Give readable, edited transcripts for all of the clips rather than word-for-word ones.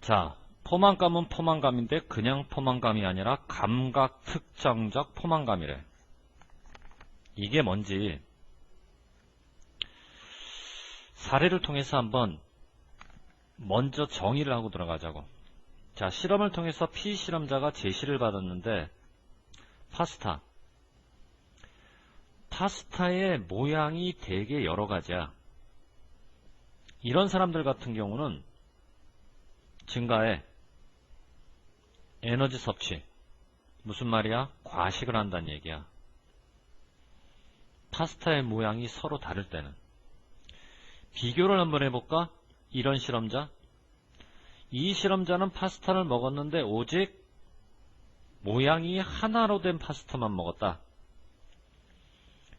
자, 포만감은 포만감인데 그냥 포만감이 아니라 감각 특정적 포만감이래. 이게 뭔지 사례를 통해서 한번 먼저 정의를 하고 들어가자고. 자, 실험을 통해서 피실험자가 제시를 받았는데 파스타의 모양이 되게 여러 가지야. 이런 사람들 같은 경우는 증가해. 에너지 섭취. 무슨 말이야? 과식을 한다는 얘기야. 파스타의 모양이 서로 다를 때는. 비교를 한번 해볼까? 이런 실험자. 이 실험자는 파스타를 먹었는데 오직 모양이 하나로 된 파스타만 먹었다.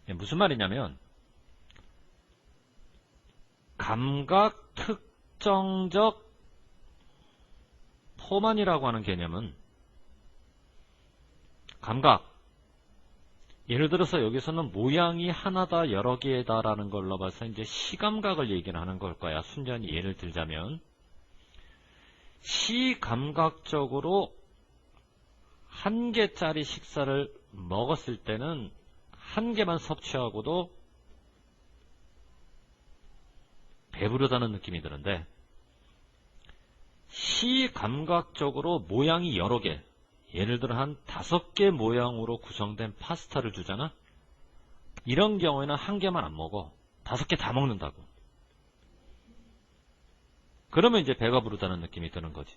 무슨 말이냐면 감각 특정적 포만이라고 하는 개념은 감각, 예를 들어서 여기서는 모양이 하나다 여러 개다 라는 걸로 봐서 이제 시감각을 얘기를 하는 걸 거야. 순전히 예를 들자면 시감각적으로 한 개짜리 식사를 먹었을 때는 한 개만 섭취하고도 배부르다는 느낌이 드는데, 시감각적으로 모양이 여러 개, 예를 들어 한 5개 모양으로 구성된 파스타를 주잖아? 이런 경우에는 한 개만 안 먹어. 5개 다 먹는다고. 그러면 이제 배가 부르다는 느낌이 드는 거지.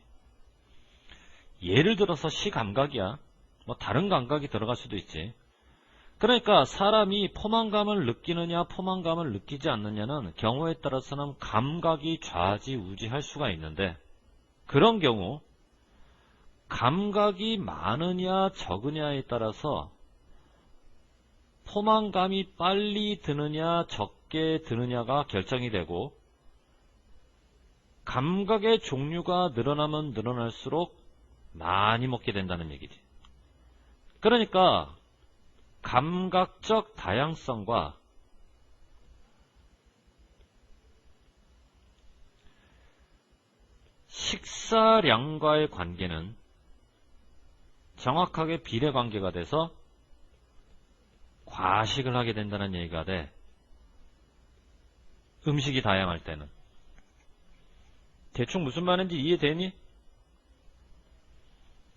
예를 들어서 시감각이야. 뭐 다른 감각이 들어갈 수도 있지. 그러니까 사람이 포만감을 느끼느냐 포만감을 느끼지 않느냐는 경우에 따라서는 감각이 좌지우지할 수가 있는데, 그런 경우 감각이 많으냐 적으냐에 따라서 포만감이 빨리 드느냐 적게 드느냐가 결정이 되고, 감각의 종류가 늘어나면 늘어날수록 많이 먹게 된다는 얘기지. 그러니까 감각적 다양성과 식사량과의 관계는 정확하게 비례관계가 돼서 과식을 하게 된다는 얘기가 돼. 음식이 다양할 때는. 대충 무슨 말인지 이해되니?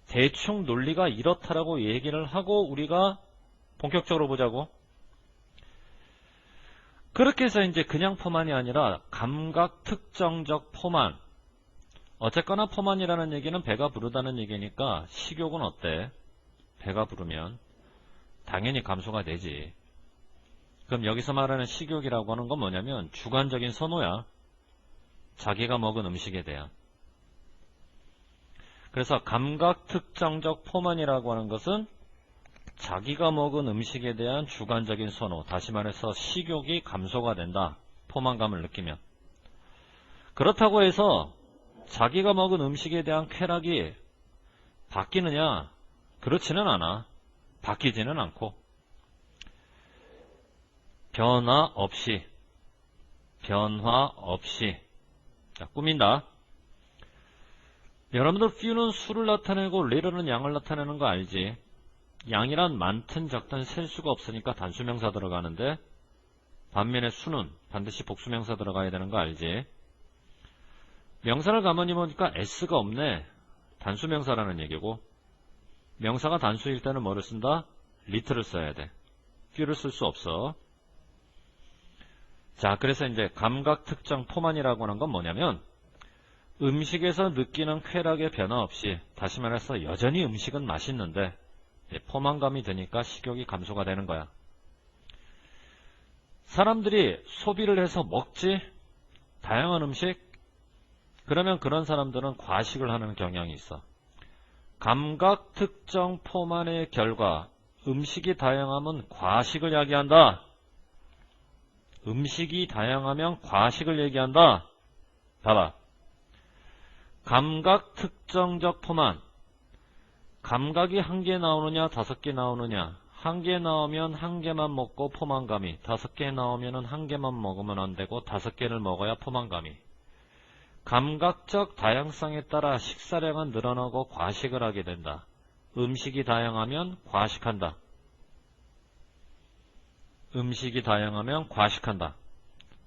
대충 논리가 이렇다라고 얘기를 하고 우리가 본격적으로 보자고. 그렇게 해서 이제 그냥 포만이 아니라 감각 특정적 포만. 어쨌거나 포만이라는 얘기는 배가 부르다는 얘기니까 식욕은 어때? 배가 부르면 당연히 감소가 되지. 그럼 여기서 말하는 식욕이라고 하는 건 뭐냐면 주관적인 선호야. 자기가 먹은 음식에 대한. 그래서 감각 특정적 포만이라고 하는 것은 자기가 먹은 음식에 대한 주관적인 선호, 다시 말해서 식욕이 감소가 된다. 포만감을 느끼면. 그렇다고 해서 자기가 먹은 음식에 대한 쾌락이 바뀌느냐? 그렇지는 않아. 바뀌지는 않고. 변화 없이. 자, 꾸민다. 여러분들 퓨는 수를 나타내고 레르는 양을 나타내는 거 알지? 양이란 많든 적든 셀 수가 없으니까 단수명사 들어가는데, 반면에 수는 반드시 복수명사 들어가야 되는 거 알지? 명사를 가만히 보니까 s가 없네. 단수명사라는 얘기고, 명사가 단수일 때는 뭐를 쓴다? little을 써야 돼. few를 쓸 수 없어. 자, 그래서 이제 감각 특정 포만이라고 하는 건 뭐냐면 음식에서 느끼는 쾌락의 변화 없이, 다시 말해서 여전히 음식은 맛있는데 포만감이 드니까 식욕이 감소가 되는 거야. 사람들이 소비를 해서 먹지? 다양한 음식? 그러면 그런 사람들은 과식을 하는 경향이 있어. 감각 특정 포만의 결과 음식이 다양하면 과식을 야기한다. 음식이 다양하면 과식을 얘기한다. 봐봐. 감각 특정적 포만. 감각이 1개 나오느냐 5개 나오느냐. 1개 나오면 1개만 먹고 포만감이, 5개 나오면 1개만 먹으면 안되고 5개를 먹어야 포만감이. 감각적 다양성에 따라 식사량은 늘어나고 과식을 하게 된다. 음식이 다양하면 과식한다. 음식이 다양하면 과식한다.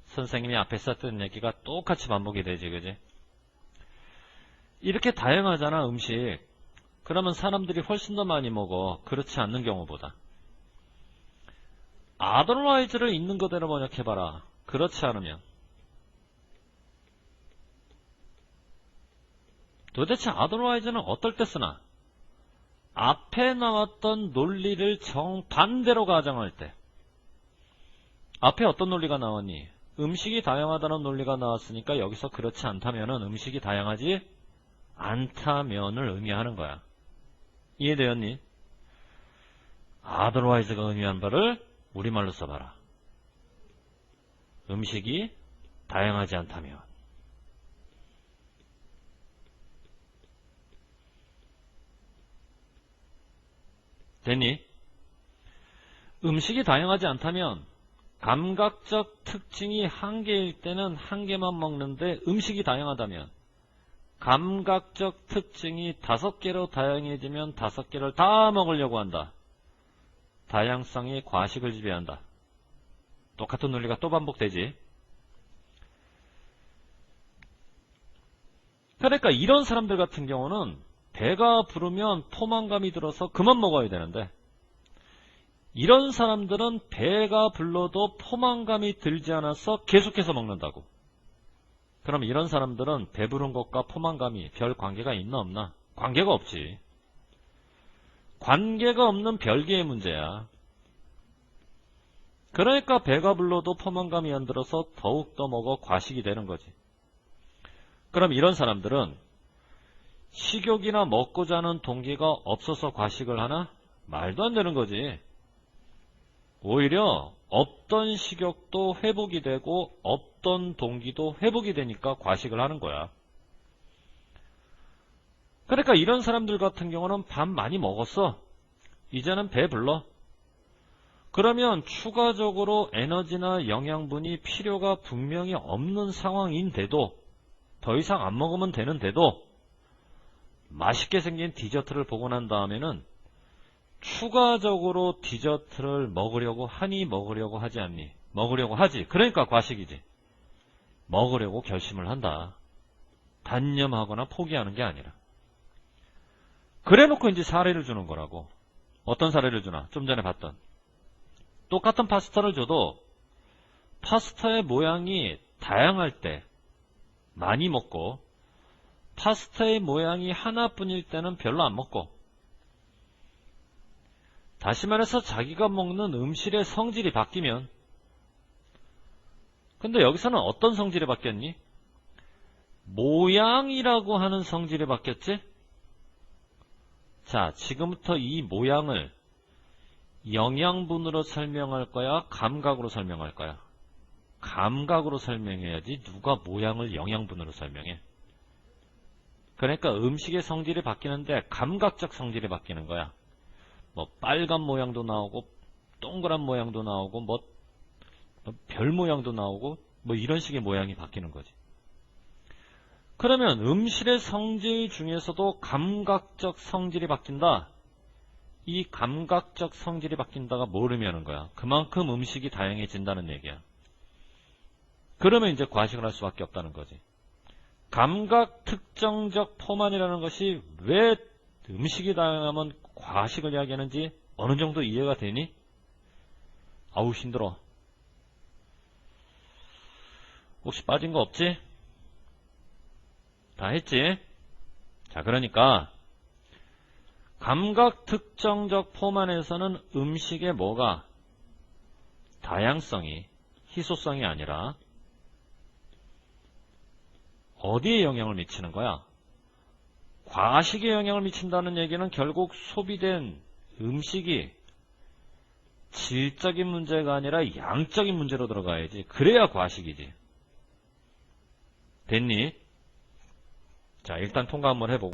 선생님이 앞에서 했던 얘기가 똑같이 반복이 되지, 그지? 이렇게 다양하잖아, 음식. 그러면 사람들이 훨씬 더 많이 먹어. 그렇지 않는 경우보다. otherwise를 있는 그대로 번역해봐라. 그렇지 않으면. 도대체 otherwise는 어떨 때 쓰나? 앞에 나왔던 논리를 정반대로 가정할 때. 앞에 어떤 논리가 나왔니? 음식이 다양하다는 논리가 나왔으니까 여기서 그렇지 않다면은 음식이 다양하지 않다면을 의미하는 거야. 이해되었니? otherwise가 의미한 바를 우리말로 써봐라. 음식이 다양하지 않다면. 됐니? 음식이 다양하지 않다면 감각적 특징이 한 개일 때는 한 개만 먹는데 음식이 다양하다면 감각적 특징이 5개로 다양해지면 5개를 다 먹으려고 한다. 다양성이 과식을 지배한다. 똑같은 논리가 또 반복되지. 그러니까 이런 사람들 같은 경우는 배가 부르면 포만감이 들어서 그만 먹어야 되는데 이런 사람들은 배가 불러도 포만감이 들지 않아서 계속해서 먹는다고. 그럼 이런 사람들은 배부른 것과 포만감이 별 관계가 있나 없나? 관계가 없지. 관계가 없는 별개의 문제야. 그러니까 배가 불러도 포만감이 안 들어서 더욱더 먹어 과식이 되는 거지. 그럼 이런 사람들은 식욕이나 먹고자 하는 동기가 없어서 과식을 하나? 말도 안 되는 거지. 오히려 없던 식욕도 회복이 되고 없던 동기도 회복이 되니까 과식을 하는 거야. 그러니까 이런 사람들 같은 경우는 밥 많이 먹었어. 이제는 배 불러. 그러면 추가적으로 에너지나 영양분이 필요가 분명히 없는 상황인데도 더 이상 안 먹으면 되는데도 맛있게 생긴 디저트를 보고 난 다음에는 추가적으로 디저트를 먹으려고 하니 먹으려고 하지 않니? 먹으려고 하지. 그러니까 과식이지. 먹으려고 결심을 한다. 단념하거나 포기하는 게 아니라. 그래놓고 이제 사례를 주는 거라고. 어떤 사례를 주나? 좀 전에 봤던. 똑같은 파스타를 줘도 파스타의 모양이 다양할 때 많이 먹고 파스타의 모양이 하나뿐일 때는 별로 안 먹고 다시 말해서 자기가 먹는 음식의 성질이 바뀌면 근데 여기서는 어떤 성질이 바뀌었니? 모양이라고 하는 성질이 바뀌었지? 자, 지금부터 이 모양을 영양분으로 설명할 거야? 감각으로 설명할 거야? 감각으로 설명해야지 누가 모양을 영양분으로 설명해. 그러니까 음식의 성질이 바뀌는데 감각적 성질이 바뀌는 거야. 뭐 빨간 모양도 나오고 동그란 모양도 나오고 뭐 별 모양도 나오고 뭐 이런 식의 모양이 바뀌는 거지. 그러면 음식의 성질 중에서도 감각적 성질이 바뀐다. 이 감각적 성질이 바뀐다가 뭘 의미하는 거야? 그만큼 음식이 다양해진다는 얘기야. 그러면 이제 과식을 할 수밖에 없다는 거지. 감각 특정적 포만이라는 것이 왜 음식이 다양하면 과식을 이야기하는지 어느 정도 이해가 되니? 아우 힘들어. 혹시 빠진 거 없지? 다 했지? 자, 그러니까 감각 특정적 포만에서는 음식의 뭐가? 다양성이, 희소성이 아니라 어디에 영향을 미치는 거야? 과식에 영향을 미친다는 얘기는 결국 소비된 음식이 질적인 문제가 아니라 양적인 문제로 들어가야지. 그래야 과식이지. 됐니? 자, 일단 통과 한번 해보고.